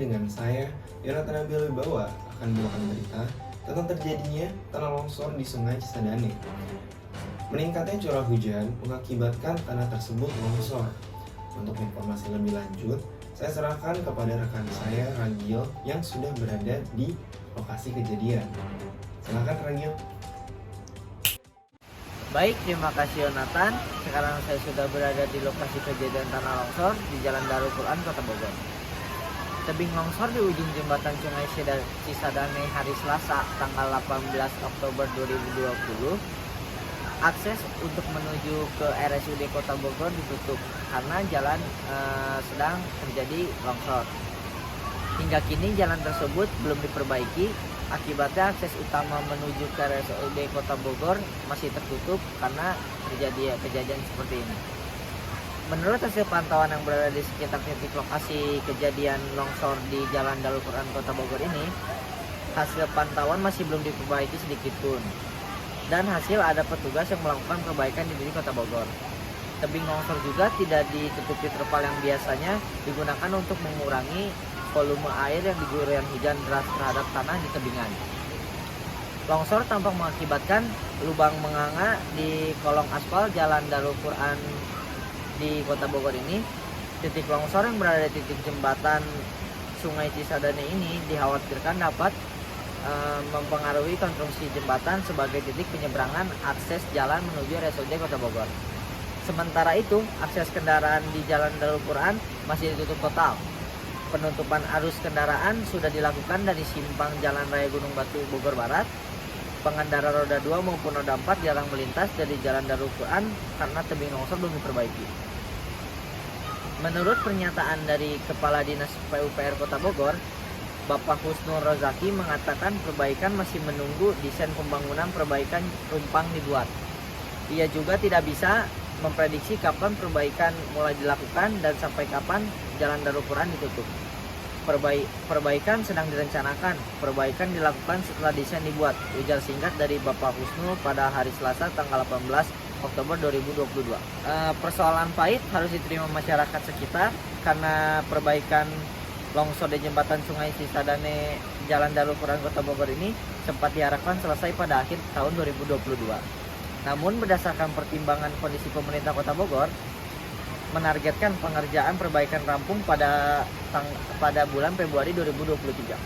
dengan saya, Yonatan Nabil Wibawa, akan membawakan berita tentang terjadinya tanah longsor di Sungai Cisadane. Meningkatnya curah hujan mengakibatkan tanah tersebut longsor. Untuk informasi lebih lanjut, saya serahkan kepada rekan saya, Ragil, yang sudah berada di lokasi kejadian. Silakan, Ragil. Baik, terima kasih Yonatan. Sekarang saya sudah berada di lokasi kejadian tanah longsor di Jalan Darul Quran, Kota Bogor. Tebing longsor di ujung jembatan Sungai Cisadane hari Selasa, tanggal 18 Oktober 2020. Akses untuk menuju ke RSUD Kota Bogor ditutup karena jalan sedang terjadi longsor. Hingga kini jalan tersebut belum diperbaiki. Akibatnya akses utama menuju ke RSUD Kota Bogor masih tertutup karena terjadi kejadian seperti ini. Menurut hasil pantauan yang berada di sekitar titik lokasi kejadian longsor di Jalan Darul Quran Kota Bogor ini, hasil pantauan masih belum diperbaiki sedikit pun. Dan hasil ada petugas yang melakukan perbaikan di titik Kota Bogor. Tebing longsor juga tidak ditutupi terpal yang biasanya digunakan untuk mengurangi volume air yang diguyur hujan deras terhadap tanah di tebingan. Longsor tampak mengakibatkan lubang menganga di kolong aspal Jalan Darul Quran di Kota Bogor ini. Titik longsor yang berada di titik jembatan Sungai Cisadane ini dikhawatirkan dapat mempengaruhi konstruksi jembatan sebagai titik penyeberangan akses jalan menuju RSUD Kota Bogor. Sementara itu, akses kendaraan di Jalan Darul Quran masih ditutup total. Penutupan arus kendaraan sudah dilakukan dari simpang Jalan Raya Gunung Batu Bogor Barat. Pengendara roda 2 maupun roda 4 jarang melintas dari Jalan Darul Quran karena tebing longsor belum diperbaiki. Menurut pernyataan dari Kepala Dinas PUPR Kota Bogor, Bapak Husnul Rozaki mengatakan perbaikan masih menunggu desain pembangunan perbaikan rumpang dibuat. Ia juga tidak bisa memprediksi kapan perbaikan mulai dilakukan dan sampai kapan Jalan Darul Quran ditutup. Perbaikan sedang direncanakan. Perbaikan dilakukan setelah desain dibuat, ujar singkat dari Bapak Husnul pada hari Selasa tanggal 18 Oktober 2022. Persoalan pahit harus diterima masyarakat sekitar karena perbaikan longsor di jembatan Sungai Cisadane Jalan Darul Quran Kota Bogor ini sempat diharapkan selesai pada akhir tahun 2022. Namun berdasarkan pertimbangan kondisi pemerintah Kota Bogor, menargetkan pengerjaan perbaikan rampung pada bulan Februari 2023.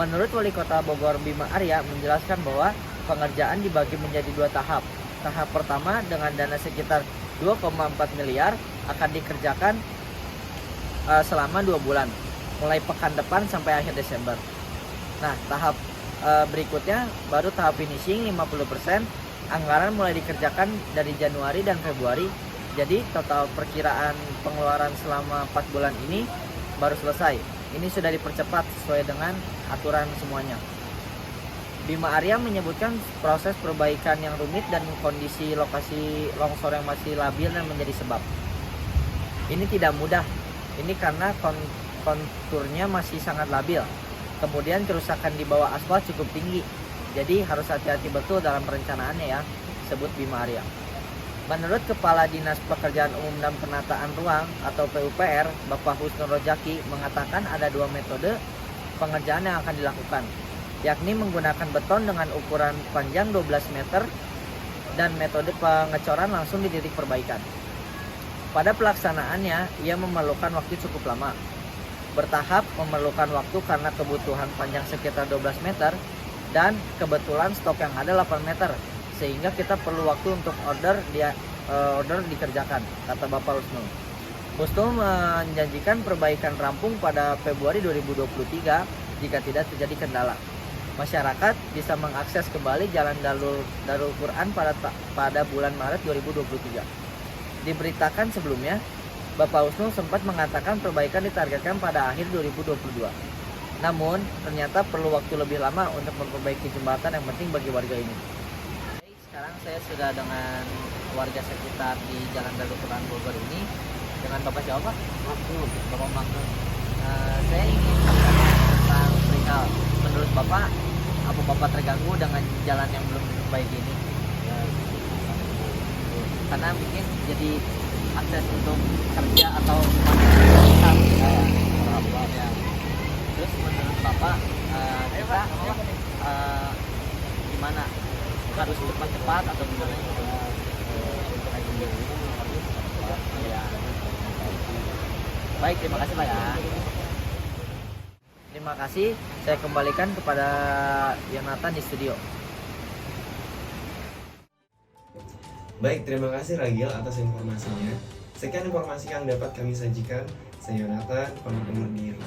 Menurut Wali Kota Bogor Bima Arya menjelaskan bahwa pengerjaan dibagi menjadi 2 tahap. Tahap pertama dengan dana sekitar 2,4 miliar akan dikerjakan selama 2 bulan, mulai pekan depan sampai akhir Desember. Nah, tahap berikutnya baru tahap finishing 50%. Anggaran mulai dikerjakan dari Januari dan Februari. Jadi total perkiraan pengeluaran selama 4 bulan ini baru selesai. Ini sudah dipercepat sesuai dengan aturan semuanya. Bima Arya menyebutkan proses perbaikan yang rumit dan kondisi lokasi longsor yang masih labil dan menjadi sebab. Ini tidak mudah. Ini karena konturnya masih sangat labil. Kemudian kerusakan di bawah aspal cukup tinggi. Jadi harus hati-hati betul dalam perencanaannya ya, sebut Bima Arya. Menurut Kepala Dinas Pekerjaan Umum dan Penataan Ruang atau PUPR, Bapak Husnul Rozaki mengatakan ada 2 metode pengerjaan yang akan dilakukan, yakni menggunakan beton dengan ukuran panjang 12 meter dan metode pengecoran langsung di titik perbaikan. Pada pelaksanaannya, ia memerlukan waktu cukup lama. Bertahap memerlukan waktu karena kebutuhan panjang sekitar 12 meter dan kebetulan stok yang ada 8 meter. Sehingga kita perlu waktu untuk order dikerjakan, kata Bapak Husnul. Husnul menjanjikan perbaikan rampung pada Februari 2023 jika tidak terjadi kendala. Masyarakat bisa mengakses kembali Jalan Darul Quran pada bulan Maret 2023. Diberitakan sebelumnya, Bapak Husnul sempat mengatakan perbaikan ditargetkan pada akhir 2022. Namun, ternyata perlu waktu lebih lama untuk memperbaiki jembatan yang penting bagi warga ini. Sekarang saya sudah dengan warga sekitar di Jalan Darul Quran Bogor ini dengan Bapak siapa Pak? Bapak Makmur. Saya ingin bertanya tentang perihal menurut Bapak, apa Bapak terganggu dengan jalan yang belum diperbaiki ini? Karena mungkin jadi akses untuk kerja atau ya. harus cepat-cepat atau gimana gitu. Ya. Baik, terima kasih Pak ya. Terima kasih, saya kembalikan kepada Yonatan di studio. Baik, terima kasih Ragil atas informasinya. Sekian informasi yang dapat kami sajikan. Saya Yonatan, pamit undur diri.